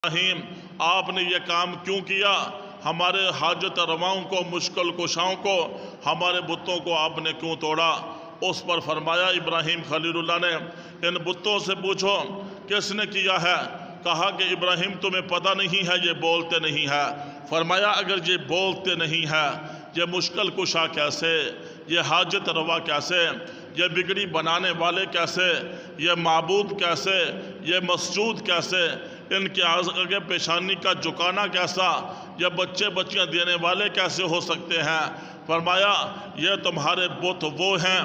ابراہیم آپ نے یہ کام کیوں کیا؟ ہمارے حاجت رواؤں کو، مشکل کشاؤں کو، ہمارے بتوں کو آپ نے کیوں توڑا؟ اس پر فرمایا ابراہیم خلیل اللہ نے، ان بتوں سے پوچھو کس نے کیا ہے؟ کہا کہ ابراہیم تمہیں پتہ نہیں ہے، یہ بولتے نہیں ہے۔ فرمایا اگر یہ بولتے نہیں ہے، یہ مشکل کشا کیسے؟ یہ حاجت روا کیسے؟ یہ بگڑی بنانے والے کیسے؟ یہ معبود کیسے؟ یہ مسجود کیسے؟ ان کے آگے پیشانی کا جھکانا کیسا؟ یہ بچے بچیاں دینے والے کیسے ہو سکتے ہیں؟ فرمایا یہ تمہارے بت وہ ہیں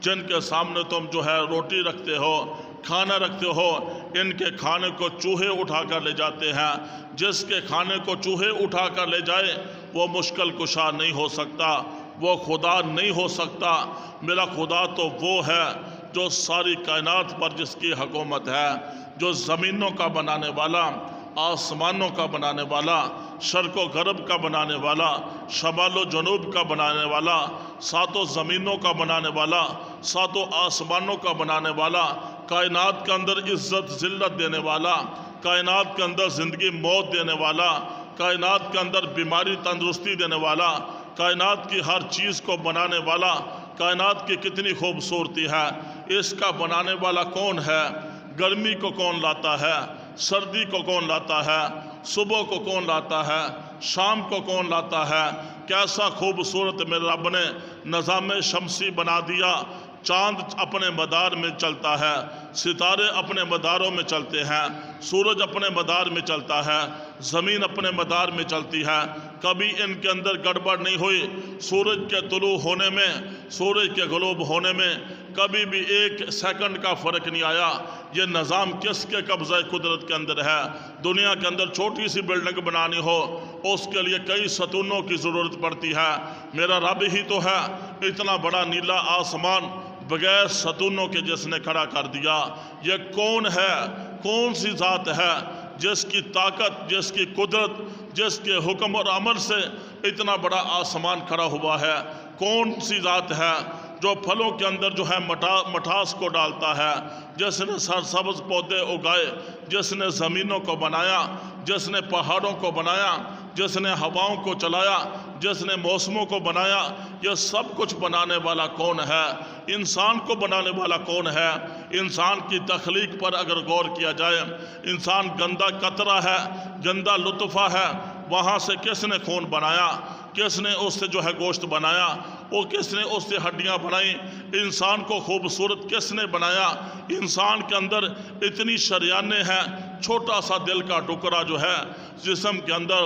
جن کے سامنے تم روٹی رکھتے ہو، کھانا رکھتے ہو، ان کے کھانے کو چوہے اٹھا کر لے جاتے ہیں۔ جس کے کھانے کو چوہے اٹھا کر لے جائے وہ مشکل کشا نہیں ہو سکتا، وہ خدا نہیں ہو سکتا۔ میرا خدا تو وہ ہے جو ساری کائنات پر جس کی حکومت ہے، جو زمینوں کا بنانے والا، آسمانوں کا بنانے والا، شرق و غرب کا بنانے والا، شمال و جنوب کا بنانے والا، ساتوں زمینوں کا بنانے والا، ساتوں آسمانوں کا بنانے والا، کائنات کے اندر عزت ذلت دینے والا، کائنات کے اندر زندگی موت دینے والا، کائنات کے اندر بیماری تندرستی دینے والا، کائنات کی ہر چیز کو بنانے والا۔ کائنات کی کتنی خوبصورتی ہے، اس کا بنانے والا کون ہے؟ گرمی کو کون لاتا ہے؟ سردی کو کون لاتا ہے؟ صبح کو کون لاتا ہے؟ شام کو کون لاتا ہے؟ کیسا خوبصورت میرے رب نے نظام شمسی بنا دیا۔ چاند اپنے مدار میں چلتا ہے، ستارے اپنے مداروں میں چلتے ہیں، سورج اپنے مدار میں چلتا ہے، زمین اپنے مدار میں چلتی ہے۔ کبھی ان کے اندر گڑبڑ نہیں ہوئی۔ سورج کے طلوع ہونے میں، سورج کے غروب ہونے میں کبھی بھی ایک سیکنڈ کا فرق نہیں آیا۔ یہ نظام کس کے قبضہ قدرت کے اندر ہے؟ دنیا کے اندر چھوٹی سی بلڈنگ بنانی ہو اس کے لیے کئی ستونوں کی ضرورت پڑتی ہے۔ میرا رب ہی تو ہے اتنا بڑا نیلا آسمان بغیر ستونوں کے جس نے کھڑا کر دیا۔ یہ کون ہے؟ کون سی ذات ہے جس کی طاقت، جس کی قدرت، جس کے حکم اور امر سے اتنا بڑا آسمان کھڑا ہوا ہے؟ کون سی ذات ہے جو پھلوں کے اندر مٹھاس کو ڈالتا ہے، جس نے سرسبز پودے اگائے، جس نے زمینوں کو بنایا، جس نے پہاڑوں کو بنایا، جس نے ہواؤں کو چلایا، جس نے موسموں کو بنایا؟ یہ سب کچھ بنانے والا کون ہے؟ انسان کو بنانے والا کون ہے؟ انسان کی تخلیق پر اگر غور کیا جائے، انسان گندا قطرہ ہے، گندا لطفہ ہے۔ وہاں سے کس نے خون بنایا؟ کس نے اس سے گوشت بنایا؟ وہ کس نے اس سے ہڈیاں بنائیں؟ انسان کو خوبصورت کس نے بنایا؟ انسان کے اندر اتنی شریانیں ہیں، چھوٹا سا دل کا ٹکڑا جسم کے اندر،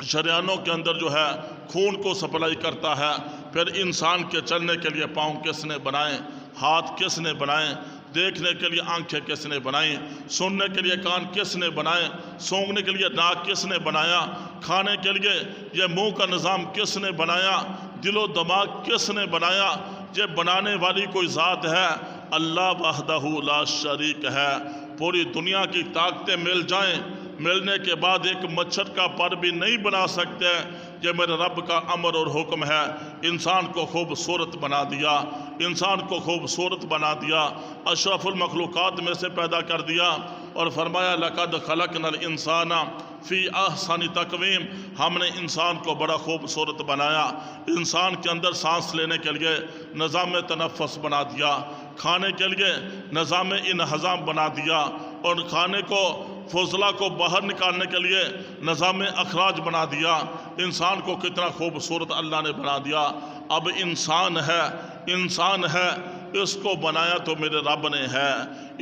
شریانوں کے اندر خون کو سپلائی کرتا ہے۔ پھر انسان کے چلنے کے لیے پاؤں کس نے بنائے؟ ہاتھ کس نے بنائے؟ دیکھنے کے لیے آنکھیں کس نے بنائیں؟ سننے کے لیے کان کس نے بنائے؟ سونگھنے کے لیے ناک کس نے بنایا؟ کھانے کے لیے یہ منہ کا نظام کس نے بنایا؟ دل و دماغ کس نے بنایا؟ یہ بنانے والی کوئی ذات ہے؟ اللہ وحدہ لا شریک ہے۔ پوری دنیا کی طاقتیں مل جائیں، ملنے کے بعد ایک مچھر کا پر بھی نہیں بنا سکتے۔ یہ میرے رب کا امر اور حکم ہے۔ انسان کو خوبصورت بنا دیا، انسان کو خوبصورت بنا دیا، اشرف المخلوقات میں سے پیدا کر دیا، اور فرمایا لَقَدْ خَلَقْنَا الْإِنسَانَ فِي أَحْسَنِ تَقْوِيمٍ۔ ہم نے انسان کو بڑا خوبصورت بنایا۔ انسان کے اندر سانس لینے کے لیے نظام تنفس بنا دیا، کھانے کے لیے نظام انہضام بنا دیا، اور کھانے کو فضلہ کو باہر نکالنے کے لیے نظام اخراج بنا دیا۔ انسان کو کتنا خوبصورت اللہ نے بنا دیا۔ اب انسان ہے، اس کو بنایا تو میرے رب نے ہے۔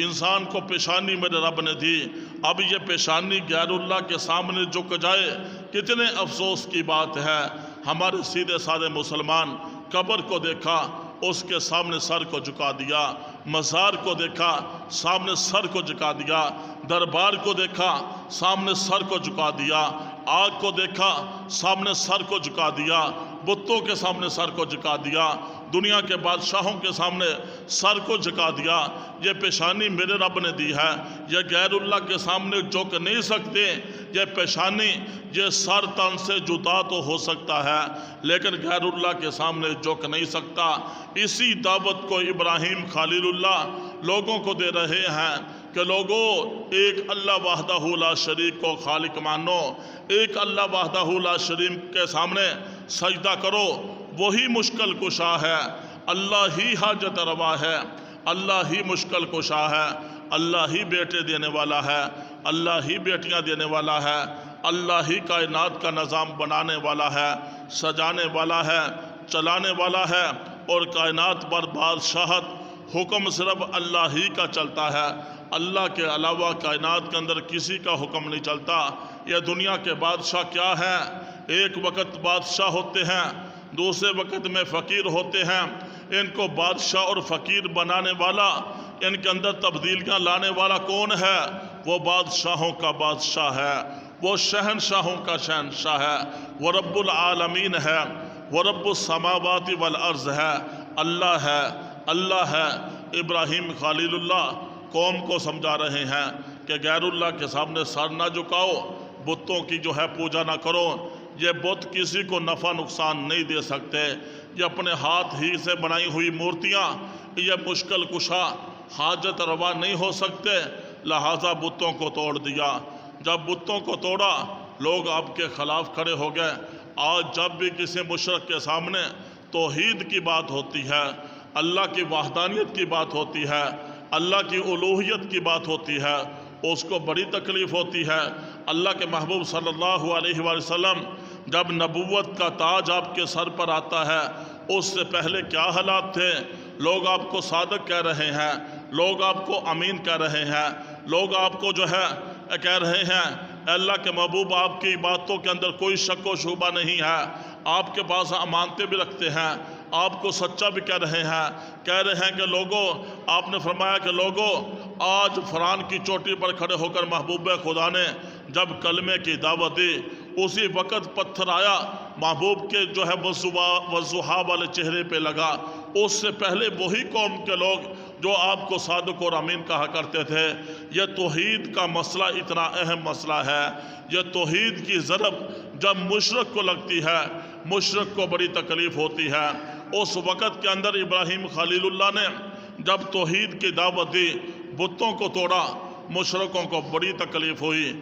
انسان کو پیشانی میرے رب نے دی، اب یہ پیشانی غیر اللہ کے سامنے جھک جائے، کتنے افسوس کی بات ہے۔ ہمارے سیدھے سادے مسلمان قبر کو دیکھا، اس کے سامنے سر کو جھکا دیا، مزار کو دیکھا، سامنے سر کو جھکا دیا، دربار کو دیکھا، سامنے سر کو جھکا دیا، آگ کو دیکھا، سامنے سر کو جھکا دیا، بتوں کے سامنے سر کو جھکا دیا، دنیا کے بادشاہوں کے سامنے سر کو جھکا دیا۔ یہ پیشانی میرے رب نے دی ہے، یہ غیر اللہ کے سامنے جھک نہیں سکتے۔ یہ پیشانی، یہ سر تن سے جدا تو ہو سکتا ہے لیکن غیر اللہ کے سامنے جھک نہیں سکتا۔ اسی دعوت کو ابراہیم خلیل اللہ لوگوں کو دے رہے ہیں کہ لوگوں ایک اللہ وحدہ لا شریک کو خالق مانو، ایک اللہ وحدہ لا شریک کے سامنے سجدہ کرو، وہی مشکل کشا ہے، اللہ ہی حاجت روا ہے، اللہ ہی مشکل کشا ہے، اللہ ہی بیٹے دینے والا ہے، اللہ ہی بیٹیاں دینے والا ہے، اللہ ہی کائنات کا نظام بنانے والا ہے، سجانے والا ہے، چلانے والا ہے، اور کائنات پر بادشاہت حکم صرف اللہ ہی کا چلتا ہے، اللہ کے علاوہ کائنات کے اندر کسی کا حکم نہیں چلتا۔ یہ دنیا کے بادشاہ کیا ہیں؟ ایک وقت بادشاہ ہوتے ہیں، دوسرے وقت میں فقیر ہوتے ہیں۔ ان کو بادشاہ اور فقیر بنانے والا، ان کے اندر تبدیلیاں لانے والا کون ہے؟ وہ بادشاہوں کا بادشاہ ہے، وہ شہنشاہوں کا شہنشاہ ہے، وہ رب العالمین ہے، وہ رب السماوات والارض ہے، اللہ ہے، اللہ ہے۔ ابراہیم خلیل اللہ قوم کو سمجھا رہے ہیں کہ غیر اللہ کے سامنے سر نہ جھکاؤ، بتوں کی جو ہے پوجا نہ کرو، یہ بت کسی کو نفع نقصان نہیں دے سکتے، یہ اپنے ہاتھ ہی سے بنائی ہوئی مورتیاں یہ مشکل کشا حاجت روا نہیں ہو سکتے، لہٰذا بتوں کو توڑ دیا۔ جب بتوں کو توڑا لوگ آپ کے خلاف کھڑے ہو گئے۔ آج جب بھی کسی مشرک کے سامنے توحید کی بات ہوتی ہے، اللہ کی وحدانیت کی بات ہوتی ہے، اللہ کی الوہیت کی بات ہوتی ہے، اس کو بڑی تکلیف ہوتی ہے۔ اللہ کے محبوب صلی اللہ علیہ وآلہ وسلم جب نبوت کا تاج آپ کے سر پر آتا ہے، اس سے پہلے کیا حالات تھے؟ لوگ آپ کو صادق کہہ رہے ہیں، لوگ آپ کو امین کہہ رہے ہیں، لوگ آپ کو جو ہے کہہ رہے ہیں اے اللہ کے محبوب آپ کی باتوں کے اندر کوئی شک و شبہ نہیں ہے، آپ کے پاس امانتیں بھی رکھتے ہیں، آپ کو سچا بھی کہہ رہے ہیں کہ لوگوں آپ نے فرمایا کہ لوگوں آج فرعون کی چوٹی پر کھڑے ہو کر محبوب خدا نے جب کلمے کی دعوت دی، اسی وقت پتھر آیا محبوب کے جو ہے وضحا والے چہرے پہ لگا۔ اس سے پہلے وہی قوم کے لوگ جو آپ کو صادق اور امین کہا کرتے تھے۔ یہ توحید کا مسئلہ اتنا اہم مسئلہ ہے، یہ توحید کی ضرب جب مشرک کو لگتی ہے، مشرک کو بڑی تکلیف ہوتی ہے۔ اس وقت کے اندر ابراہیم خلیل اللہ نے جب توحید کی دعوت دی، بتوں کو توڑا، مشرکوں کو بڑی تکلیف ہوئی،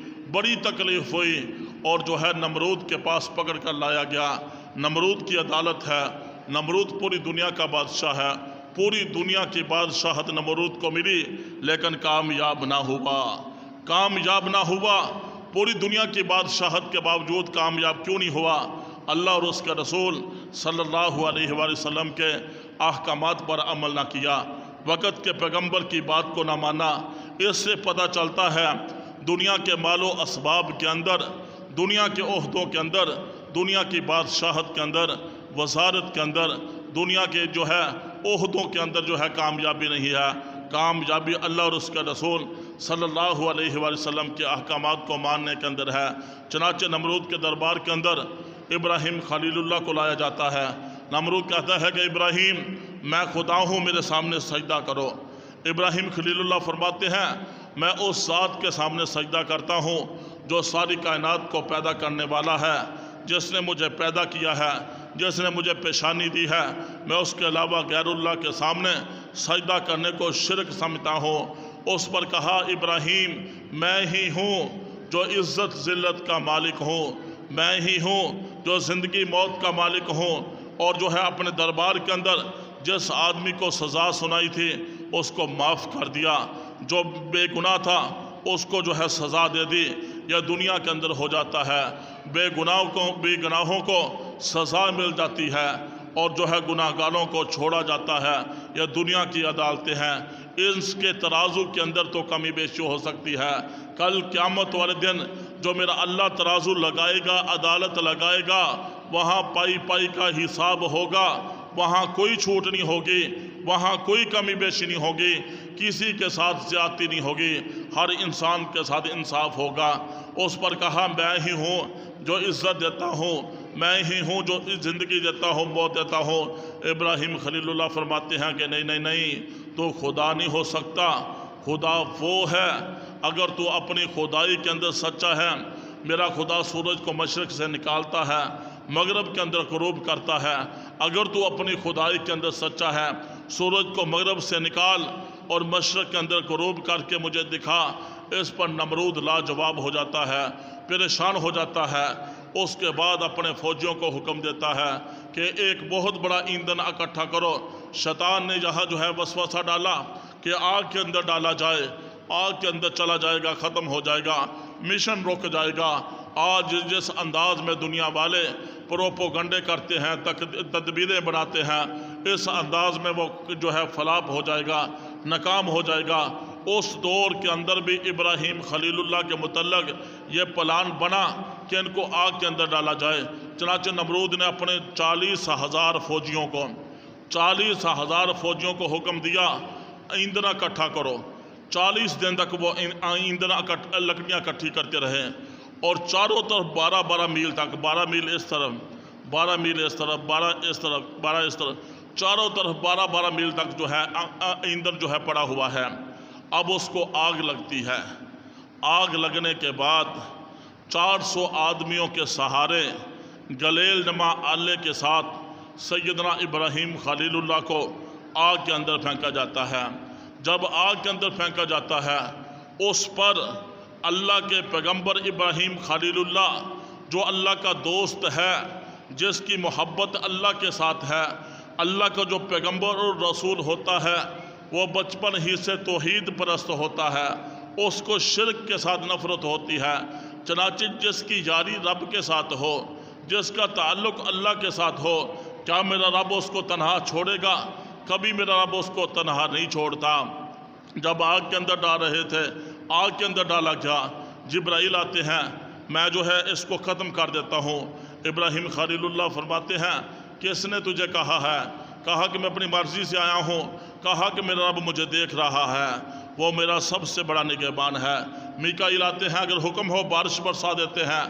اور جو ہے نمرود کے پاس پکڑ کر لایا گیا۔ نمرود کی عدالت ہے، نمرود پوری دنیا کا بادشاہ ہے، پوری دنیا کی بادشاہت نمرود کو ملی، لیکن کامیاب نہ ہوا۔ پوری دنیا کی بادشاہت کے باوجود کامیاب کیوں نہیں ہوا؟ اللہ اور اس کے رسول صلی اللہ علیہ وآلہ وسلم کے احکامات پر عمل نہ کیا، وقت کے پیغمبر کی بات کو نہ مانا۔ اس سے پتہ چلتا ہے دنیا کے مال و اسباب کے اندر، دنیا کے عہدوں کے اندر، دنیا کی بادشاہت کے اندر، وزارت کے اندر، دنیا کے جو ہے عہدوں کے اندر جو ہے کامیابی نہیں ہے۔ کامیابی اللہ اور اس کے رسول صلی اللہ علیہ وآلہ وسلم کے احکامات کو ماننے کے اندر ہے۔ چنانچہ نمرود کے دربار کے اندر ابراہیم خلیل اللہ کو لایا جاتا ہے۔ نمرود کہتا ہے کہ ابراہیم میں خدا ہوں، میرے سامنے سجدہ کرو۔ ابراہیم خلیل اللہ فرماتے ہیں میں اس ذات کے سامنے سجدہ کرتا ہوں جو ساری کائنات کو پیدا کرنے والا ہے، جس نے مجھے پیدا کیا ہے، جس نے مجھے پیشانی دی ہے۔ میں اس کے علاوہ غیر اللہ کے سامنے سجدہ کرنے کو شرک سمجھتا ہوں۔ اس پر کہا ابراہیم میں ہی ہوں جو عزت ذلت کا مالک ہوں، میں ہی ہوں جو زندگی موت کا مالک ہوں، اور جو ہے اپنے دربار کے اندر جس آدمی کو سزا سنائی تھی اس کو معاف کر دیا، جو بے گناہ تھا اس کو جو ہے سزا دے دی۔ یہ دنیا کے اندر ہو جاتا ہے، بے گناہوں کو سزا مل جاتی ہے، اور جو ہے گناہ گاروں کو چھوڑا جاتا ہے۔ یہ دنیا کی عدالتیں ہیں، اس کے ترازو کے اندر تو کمی بیشی ہو سکتی ہے۔ کل قیامت والے دن جو میرا اللہ ترازو لگائے گا، عدالت لگائے گا، وہاں پائی پائی کا حساب ہوگا، وہاں کوئی چھوٹ نہیں ہوگی، وہاں کوئی کمی بیشی نہیں ہوگی، کسی کے ساتھ زیادتی نہیں ہوگی، ہر انسان کے ساتھ انصاف ہوگا۔ اس پر کہا میں ہی ہوں جو عزت دیتا ہوں، میں ہی ہوں جو زندگی دیتا ہوں، موت دیتا ہوں۔ ابراہیم خلیل اللہ فرماتے ہیں کہ نہیں، تو خدا نہیں ہو سکتا، خدا وہ ہے اگر تو اپنی خدائی کے اندر سچا ہے۔ میرا خدا سورج کو مشرق سے نکالتا ہے، مغرب کے اندر غروب کرتا ہے۔ اگر تو اپنی خدائی کے اندر سچا ہے، سورج کو مغرب سے نکال اور مشرق کے اندر غروب کر کے مجھے دکھا۔ اس پر نمرود لاجواب ہو جاتا ہے، پریشان ہو جاتا ہے۔ اس کے بعد اپنے فوجیوں کو حکم دیتا ہے کہ ایک بہت بڑا ایندھن اکٹھا کرو۔ شیطان نے یہاں جو ہے وسوسہ ڈالا کہ آگ کے اندر ڈالا جائے، آگ کے اندر چلا جائے گا، ختم ہو جائے گا، مشن رک جائے گا۔ آج جس انداز میں دنیا والے پروپوگنڈے کرتے ہیں، تدبیریں بناتے ہیں، اس انداز میں وہ جو ہے فلاپ ہو جائے گا، ناکام ہو جائے گا۔ اس دور کے اندر بھی ابراہیم خلیل اللہ کے متعلق یہ پلان بنا کہ ان کو آگ کے اندر ڈالا جائے۔ چنانچہ نمرود نے اپنے 40,000 فوجیوں کو حکم دیا ایندھن اکٹھا کرو۔ 40 دن تک وہ ایندھن لکڑیاں اکٹھی کرتے رہے، اور چاروں طرف 12 میل تک، 12 میل اس طرف، 12 میل اس طرف، 12 اس طرف، 12 اس طرف، چاروں طرف 12 میل تک جو ہے ایندھن جو ہے پڑا ہوا ہے۔ اب اس کو آگ لگتی ہے۔ آگ لگنے کے بعد 400 آدمیوں کے سہارے گلیل نما آلے کے ساتھ سیدنا ابراہیم خلیل اللہ کو آگ کے اندر پھینکا جاتا ہے۔ جب آگ کے اندر پھینکا جاتا ہے، اس پر اللہ کے پیغمبر ابراہیم خلیل اللہ، جو اللہ کا دوست ہے، جس کی محبت اللہ کے ساتھ ہے، اللہ کا جو پیغمبر اور رسول ہوتا ہے وہ بچپن ہی سے توحید پرست ہوتا ہے، اس کو شرک کے ساتھ نفرت ہوتی ہے۔ چنانچہ جس کی یاری رب کے ساتھ ہو، جس کا تعلق اللہ کے ساتھ ہو، کیا میرا رب اس کو تنہا چھوڑے گا؟ کبھی میرا رب اس کو تنہا نہیں چھوڑتا۔ جب آگ کے اندر ڈال رہے تھے، آگ کے اندر ڈالا گیا، جبرائیل آتے ہیں، میں جو ہے اس کو ختم کر دیتا ہوں۔ ابراہیم خلیل اللہ فرماتے ہیں، کس نے تجھے کہا ہے؟ کہا کہ میں اپنی مرضی سے آیا ہوں۔ کہا کہ میرا رب مجھے دیکھ رہا ہے، وہ میرا سب سے بڑا نگہبان ہے۔ میکائیل آتے ہیں، اگر حکم ہو بارش برسا دیتے ہیں،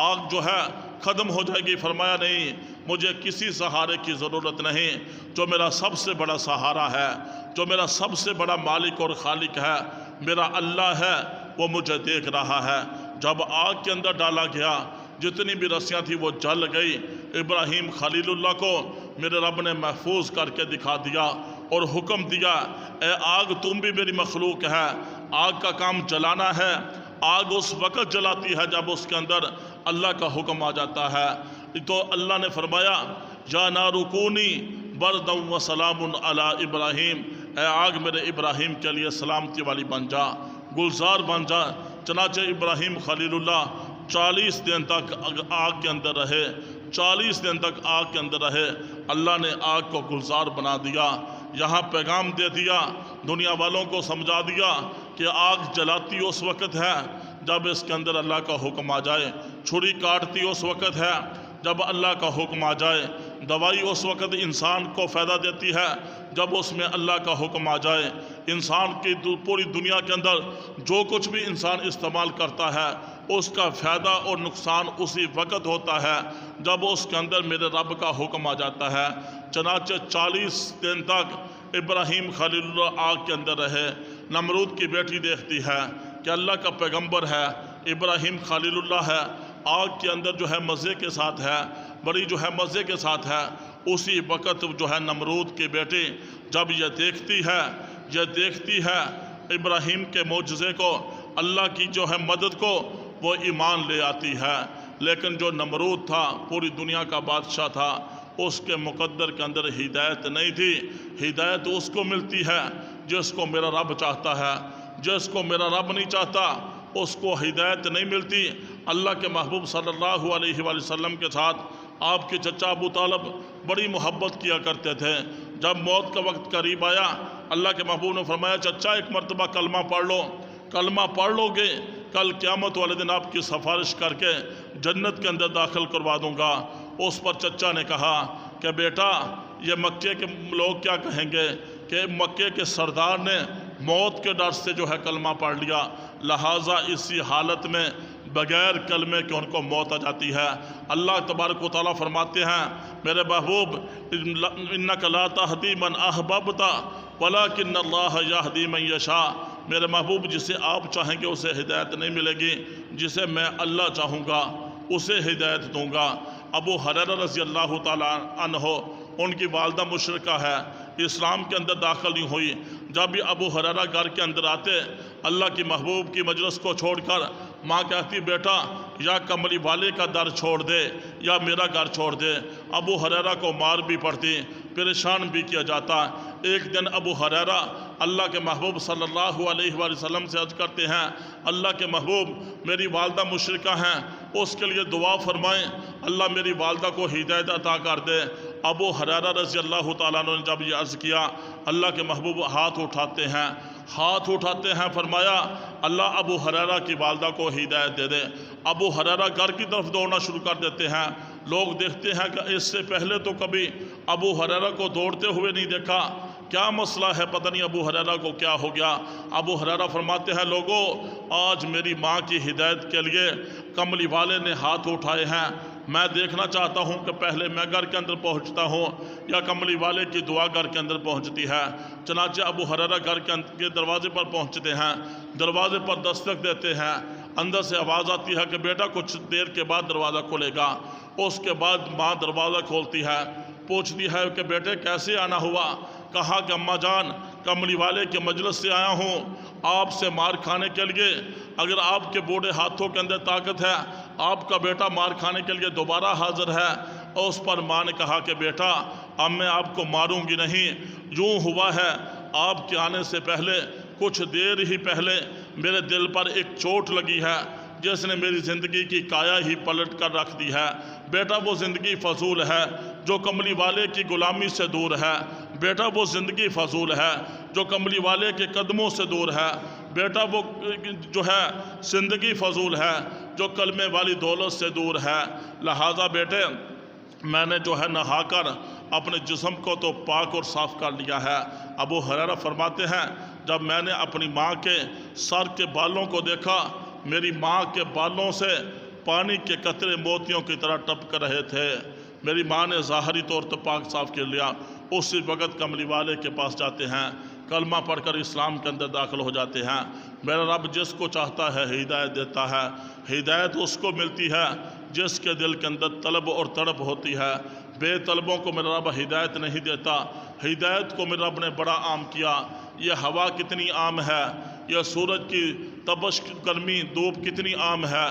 آگ جو ہے ختم ہو جائے گی۔ فرمایا نہیں، مجھے کسی سہارے کی ضرورت نہیں، جو میرا سب سے بڑا سہارا ہے، جو میرا سب سے بڑا مالک اور خالق ہے، میرا اللہ ہے، وہ مجھے دیکھ رہا ہے۔ جب آگ کے اندر ڈالا گیا، جتنی بھی رسیاں تھیں وہ جل گئی۔ ابراہیم خلیل اللہ کو میرے رب نے محفوظ کر کے دکھا دیا اور حکم دیا، اے آگ تم بھی میری مخلوق ہے، آگ کا کام جلانا ہے۔ آگ اس وقت جلاتی ہے جب اس کے اندر اللہ کا حکم آ جاتا ہے۔ تو اللہ نے فرمایا، یا نار کونی بردا و سلام علی ابراہیم، اے آگ میرے ابراہیم کے لیے سلامتی والی بن جا، گلزار بن جا۔ چنانچہ ابراہیم خلیل اللہ 40 دن تک آگ کے اندر رہے، 40 دن تک آگ کے اندر رہے۔ اللہ نے آگ کو گلزار بنا دیا۔ یہاں پیغام دے دیا، دنیا والوں کو سمجھا دیا کہ آگ جلاتی اس وقت ہے جب اس کے اندر اللہ کا حکم آ جائے، چھری کاٹتی اس وقت ہے جب اللہ کا حکم آ جائے، دوائی اس وقت انسان کو فائدہ دیتی ہے جب اس میں اللہ کا حکم آ جائے۔ انسان کی پوری دنیا کے اندر جو کچھ بھی انسان استعمال کرتا ہے، اس کا فائدہ اور نقصان اسی وقت ہوتا ہے جب اس کے اندر میرے رب کا حکم آ جاتا ہے۔ چنانچہ 40 دن تک ابراہیم خلیل اللہ آگ کے اندر رہے۔ نمرود کی بیٹی دیکھتی ہے کہ اللہ کا پیغمبر ہے، ابراہیم خلیل اللہ ہے، آگ کے اندر جو ہے مزے کے ساتھ ہے، بڑی جو ہے مزے کے ساتھ ہے۔ اسی وقت جو ہے نمرود کی بیٹی جب یہ دیکھتی ہے ابراہیم کے معجزے کو، اللہ کی جو ہے مدد کو، وہ ایمان لے آتی ہے۔ لیکن جو نمرود تھا، پوری دنیا کا بادشاہ تھا، اس کے مقدر کے اندر ہدایت نہیں تھی۔ ہدایت اس کو ملتی ہے جس کو میرا رب چاہتا ہے، جس کو میرا رب نہیں چاہتا اس کو ہدایت نہیں ملتی۔ اللہ کے محبوب صلی اللہ علیہ وآلہ وسلم کے ساتھ آپ کے چچا ابو طالب بڑی محبت کیا کرتے تھے۔ جب موت کا وقت قریب آیا، اللہ کے محبوب نے فرمایا، چچا ایک مرتبہ کلمہ پڑھ لو، کلمہ پڑھ لو گے، کل قیامت والے دن آپ کی سفارش کر کے جنت کے اندر داخل کروا دوں گا۔ اس پر چچا نے کہا کہ بیٹا، یہ مکے کے لوگ کیا کہیں گے کہ مکے کے سردار نے موت کے ڈر سے جو ہے کلمہ پڑھ لیا، لہٰذا اسی حالت میں بغیر کلمے کے ان کو موت آ جاتی ہے۔ اللہ تبارک و تعالیٰ فرماتے ہیں، میرے محبوب، انک لا تہدی من احببت ولکن اللہ یہدی من یشاء، میرے محبوب جسے آپ چاہیں گے اسے ہدایت نہیں ملے گی، جسے میں اللہ چاہوں گا اسے ہدایت دوں گا۔ ابو ہریرہ رضی اللہ تعالیٰ عنہ، ان کی والدہ مشرکہ ہے، اسلام کے اندر داخل نہیں ہوئی۔ جب بھی ابو ہریرہ گھر کے اندر آتے اللہ کی محبوب کی مجلس کو چھوڑ کر ماں کہتی بیٹا یا کملی والے کا در چھوڑ دے یا میرا گھر چھوڑ دے۔ ابو ہریرہ کو مار بھی پڑتی، پریشان بھی کیا جاتا۔ ایک دن ابو ہریرہ اللہ کے محبوب صلی اللہ علیہ وآلہ وسلم سے عرض کرتے ہیں اللہ کے محبوب میری والدہ مشرکہ ہیں، اس کے لیے دعا فرمائیں اللہ میری والدہ کو ہدایت عطا کر دے۔ ابو ہریرہ رضی اللہ تعالیٰ عنہ نے جب یہ عرض کیا اللہ کے محبوب ہاتھ اٹھاتے ہیں فرمایا اللہ ابو ہریرہ کی والدہ کو ہدایت دے دے۔ ابو ہریرہ گھر کی طرف دوڑنا شروع کر دیتے ہیں۔ لوگ دیکھتے ہیں کہ اس سے پہلے تو کبھی ابو ہریرہ کو دوڑتے ہوئے نہیں دیکھا، کیا مسئلہ ہے، پتہ نہیں ابو ہریرہ کو کیا ہو گیا۔ ابو ہریرہ فرماتے ہیں لوگوں آج میری ماں کی ہدایت کے لیے کملی والے نے ہاتھ اٹھائے ہیں، میں دیکھنا چاہتا ہوں کہ پہلے میں گھر کے اندر پہنچتا ہوں یا کملی والے کی دعا گھر کے اندر پہنچتی ہے۔ چنانچہ ابو ہریرہ گھر کے دروازے پر پہنچتے ہیں، دروازے پر دستک دیتے ہیں، اندر سے آواز آتی ہے کہ بیٹا کچھ دیر کے بعد دروازہ کھلے گا۔ اس کے بعد ماں دروازہ کھولتی ہے، پوچھتی ہے کہ بیٹے کیسے آنا ہوا؟ کہا کہ اماں جان کملی والے کے مجلس سے آیا ہوں آپ سے مار کھانے کے لیے، اگر آپ کے بوڑھے ہاتھوں کے اندر طاقت ہے آپ کا بیٹا مار کھانے کے لیے دوبارہ حاضر ہے۔ اور اس پر ماں نے کہا کہ بیٹا اب میں آپ کو ماروں گی نہیں، یوں ہوا ہے آپ کے آنے سے پہلے کچھ دیر ہی پہلے میرے دل پر ایک چوٹ لگی ہے جس نے میری زندگی کی کایا ہی پلٹ کر رکھ دی ہے۔ بیٹا وہ زندگی فضول ہے جو کملی والے کی غلامی سے دور ہے، بیٹا وہ زندگی فضول ہے جو کملی والے کے قدموں سے دور ہے، بیٹا وہ جو ہے زندگی فضول ہے جو کلمے والی دولت سے دور ہے۔ لہٰذا بیٹے میں نے جو ہے نہا کر اپنے جسم کو تو پاک اور صاف کر لیا ہے۔ ابو ہریرہ فرماتے ہیں جب میں نے اپنی ماں کے سر کے بالوں کو دیکھا میری ماں کے بالوں سے پانی کے قطرے موتیوں کی طرح ٹپک رہے تھے۔ میری ماں نے ظاہری طور پر پاک صاف کر لیا۔ اسی وقت کملی والے کے پاس جاتے ہیں، کلمہ پڑھ کر اسلام کے اندر داخل ہو جاتے ہیں۔ میرا رب جس کو چاہتا ہے ہدایت دیتا ہے، ہدایت اس کو ملتی ہے جس کے دل کے اندر طلب اور تڑپ ہوتی ہے۔ بے طلبوں کو میرا رب ہدایت نہیں دیتا، ہدایت کو میرا رب نے بڑا عام کیا۔ یہ ہوا کتنی عام ہے، یہ سورج کی تپش گرمی دھوپ کتنی عام ہے،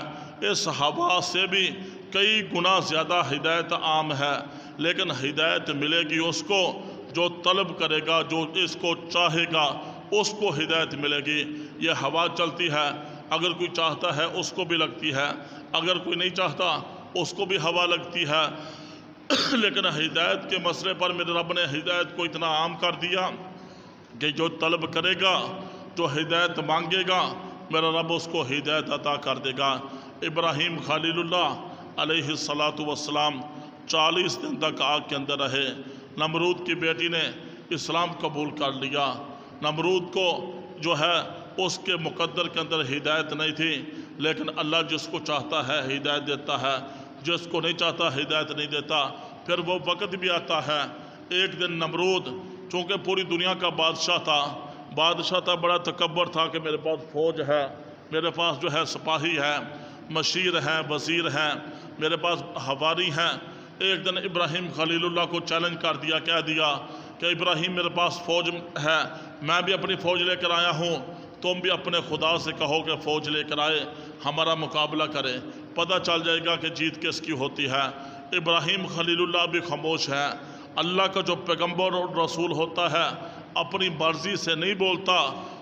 اس ہوا سے بھی کئی گنا زیادہ ہدایت عام ہے، لیکن ہدایت ملے گی اس کو جو طلب کرے گا، جو اس کو چاہے گا اس کو ہدایت ملے گی۔ یہ ہوا چلتی ہے، اگر کوئی چاہتا ہے اس کو بھی لگتی ہے، اگر کوئی نہیں چاہتا اس کو بھی ہوا لگتی ہے، لیکن ہدایت کے مسئلے پر میرے رب نے ہدایت کو اتنا عام کر دیا کہ جو طلب کرے گا، جو ہدایت مانگے گا، میرا رب اس کو ہدایت عطا کر دے گا۔ ابراہیم خلیل اللہ علیہ السلام 40 دن تک آگ کے اندر رہے۔ نمرود کی بیٹی نے اسلام قبول کر لیا۔ نمرود کو جو ہے اس کے مقدر کے اندر ہدایت نہیں تھی، لیکن اللہ جس کو چاہتا ہے ہدایت دیتا ہے، جس کو نہیں چاہتا ہدایت نہیں دیتا۔ پھر وہ وقت بھی آتا ہے، ایک دن نمرود چونکہ پوری دنیا کا بادشاہ تھا، بڑا تکبر تھا کہ میرے پاس فوج ہے، میرے پاس جو ہے سپاہی ہے، مشیر ہیں، وزیر ہیں، میرے پاس حواری ہیں۔ ایک دن ابراہیم خلیل اللہ کو چیلنج کر دیا، کہہ دیا کہ ابراہیم میرے پاس فوج ہے، میں بھی اپنی فوج لے کر آیا ہوں، تم بھی اپنے خدا سے کہو کہ فوج لے کر آئے، ہمارا مقابلہ کرے، پتہ چل جائے گا کہ جیت کس کی ہوتی ہے۔ ابراہیم خلیل اللہ بھی خاموش ہے۔ اللہ کا جو پیغمبر اور رسول ہوتا ہے اپنی مرضی سے نہیں بولتا،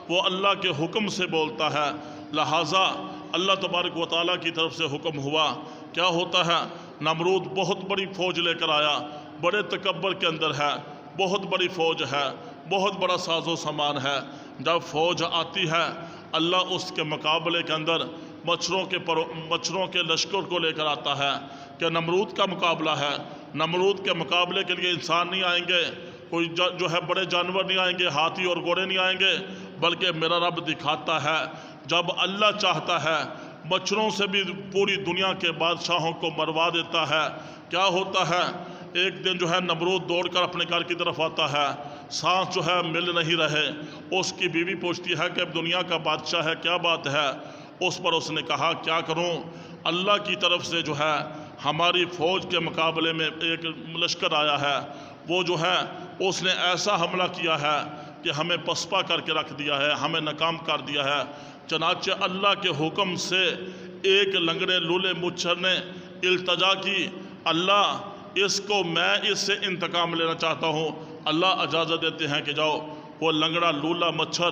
وہ اللہ کے حکم سے بولتا ہے۔ لہٰذا اللہ تبارک و تعالیٰ کی طرف سے حکم ہوا، کیا ہوتا ہے؟ نمرود بہت بڑی فوج لے کر آیا، بڑے تکبر کے اندر ہے، بہت بڑی فوج ہے، بہت بڑا ساز و سامان ہے۔ جب فوج آتی ہے اللہ اس کے مقابلے کے اندر مچھروں کے لشکر کو لے کر آتا ہے کہ نمرود کا مقابلہ ہے۔ نمرود کے مقابلے کے لیے انسان نہیں آئیں گے، کوئی جو ہے بڑے جانور نہیں آئیں گے، ہاتھی اور گھوڑے نہیں آئیں گے، بلکہ میرا رب دکھاتا ہے جب اللہ چاہتا ہے مچھروں سے بھی پوری دنیا کے بادشاہوں کو مروا دیتا ہے۔ کیا ہوتا ہے؟ ایک دن جو ہے نمرود دوڑ کر اپنے گھر کی طرف آتا ہے، سانس جو ہے مل نہیں رہے، اس کی بیوی پوچھتی ہے کہ اب دنیا کا بادشاہ ہے، کیا بات ہے؟ اس پر اس نے کہا کیا کروں، اللہ کی طرف سے جو ہے ہماری فوج کے مقابلے میں ایک لشکر آیا ہے، وہ جو ہے اس نے ایسا حملہ کیا ہے کہ ہمیں پسپا کر کے رکھ دیا ہے، ہمیں ناکام کر دیا ہے۔ چنانچہ اللہ کے حکم سے ایک لنگڑے لولے مچھر نے التجا کی، اللہ میں اس سے انتقام لینا چاہتا ہوں۔ اللہ اجازت دیتے ہیں کہ جاؤ۔ وہ لنگڑا لولا مچھر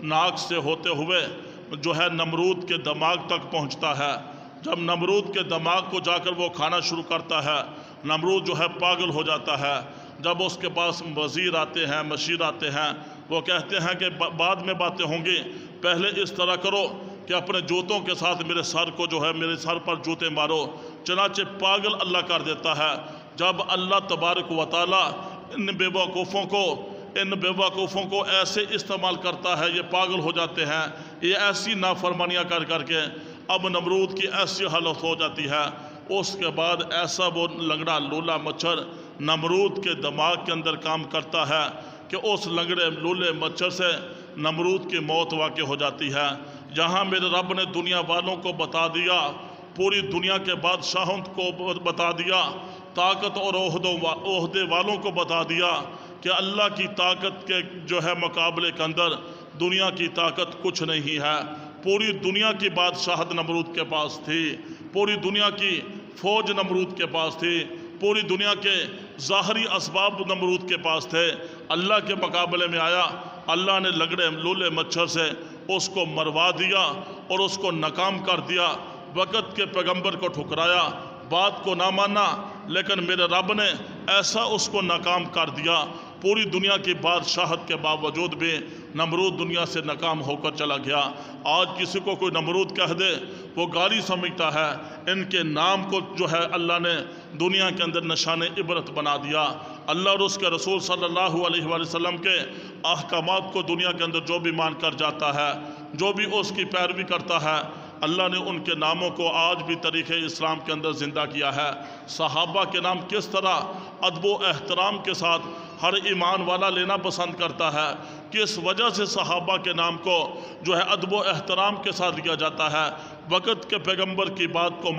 ناک سے ہوتے ہوئے جو ہے نمرود کے دماغ تک پہنچتا ہے۔ جب نمرود کے دماغ کو جا کر وہ کھانا شروع کرتا ہے، نمرود جو ہے پاگل ہو جاتا ہے۔ جب اس کے پاس وزیر آتے ہیں، مشیر آتے ہیں، وہ کہتے ہیں کہ بعد میں باتیں ہوں گی، پہلے اس طرح کرو کہ اپنے جوتوں کے ساتھ میرے سر کو جو ہے میرے سر پر جوتے مارو۔ چنانچہ پاگل اللہ کر دیتا ہے۔ جب اللہ تبارک و تعالیٰ ان بے وقوفوں کو ایسے استعمال کرتا ہے، یہ پاگل ہو جاتے ہیں، یہ ایسی نافرمانیاں کر کر کے اب نمرود کی ایسی حالت ہو جاتی ہے۔ اس کے بعد ایسا وہ لنگڑا لولا مچھر نمرود کے دماغ کے اندر کام کرتا ہے کہ اس لنگڑے لولے مچھر سے نمرود کی موت واقع ہو جاتی ہے۔ جہاں میرے رب نے دنیا والوں کو بتا دیا، پوری دنیا کے بادشاہوں کو بتا دیا، طاقت اور عہدے والوں کو بتا دیا کہ اللہ کی طاقت کے جو ہے مقابلے کے اندر دنیا کی طاقت کچھ نہیں ہے۔ پوری دنیا کی بادشاہت نمرود کے پاس تھی، پوری دنیا کی فوج نمرود کے پاس تھی، پوری دنیا کے ظاہری اسباب نمرود کے پاس تھے۔ اللہ کے مقابلے میں آیا، اللہ نے لنگڑے لولے مچھر سے اس کو مروا دیا اور اس کو ناکام کر دیا۔ وقت کے پیغمبر کو ٹھکرایا، بات کو نہ مانا، لیکن میرے رب نے ایسا اس کو ناکام کر دیا، پوری دنیا کی بادشاہت کے باوجود بھی نمرود دنیا سے ناکام ہو کر چلا گیا۔ آج کسی کو کوئی نمرود کہہ دے وہ گالی سمجھتا ہے۔ ان کے نام کو جو ہے اللہ نے دنیا کے اندر نشان عبرت بنا دیا۔ اللہ اور اس کے رسول صلی اللہ علیہ وآلہ وسلم کے احکامات کو دنیا کے اندر جو بھی مان کر جاتا ہے، جو بھی اس کی پیروی کرتا ہے، اللہ نے ان کے ناموں کو آج بھی تاریخ اسلام کے اندر زندہ کیا ہے۔ صحابہ کے نام کس طرح ادب و احترام کے ساتھ ہر ایمان والا لینا پسند کرتا ہے، کس وجہ سے صحابہ کے نام کو جو ہے ادب و احترام کے ساتھ لیا جاتا ہے۔ وقت کے پیغمبر کی بات کو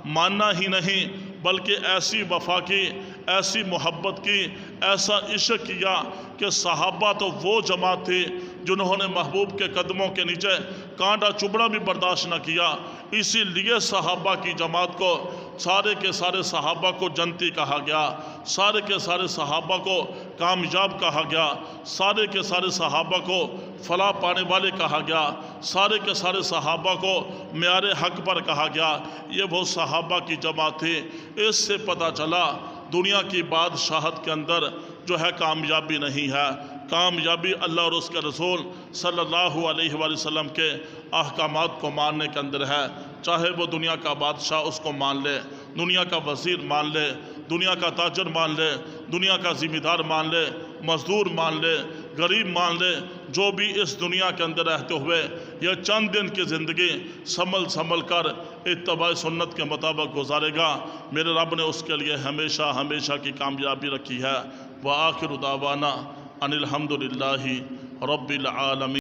ماننا ہی نہیں، بلکہ ایسی وفا کی، ایسی محبت کی، ایسا عشق کیا کہ صحابہ تو وہ جماعت تھی جنہوں نے محبوب کے قدموں کے نیچے کانٹا چبھنا بھی برداشت نہ کیا۔ اسی لیے صحابہ کی جماعت کو، سارے کے سارے صحابہ کو جنتی کہا گیا، سارے کے سارے صحابہ کو کامیاب کہا گیا، سارے کے سارے صحابہ کو فلاح پانے والے کہا گیا، سارے کے سارے صحابہ کو معیار حق پر کہا گیا۔ یہ وہ صحابہ کی جماعت تھی۔ اس سے پتہ چلا دنیا کی بادشاہت کے اندر جو ہے کامیابی نہیں ہے، کامیابی اللہ اور اس کے رسول صلی اللہ علیہ وآلہ وسلم کے احکامات کو ماننے کے اندر ہے۔ چاہے وہ دنیا کا بادشاہ اس کو مان لے، دنیا کا وزیر مان لے، دنیا کا تاجر مان لے، دنیا کا ذمہ دار مان لے، مزدور مان لے، غریب مان لے، جو بھی اس دنیا کے اندر رہتے ہوئے یہ چند دن کی زندگی سنبھل کر اتباع سنت کے مطابق گزارے گا، میرے رب نے اس کے لیے ہمیشہ ہمیشہ کی کامیابی رکھی ہے۔ وآخر دعوانا ان الحمد للہ رب العالمین۔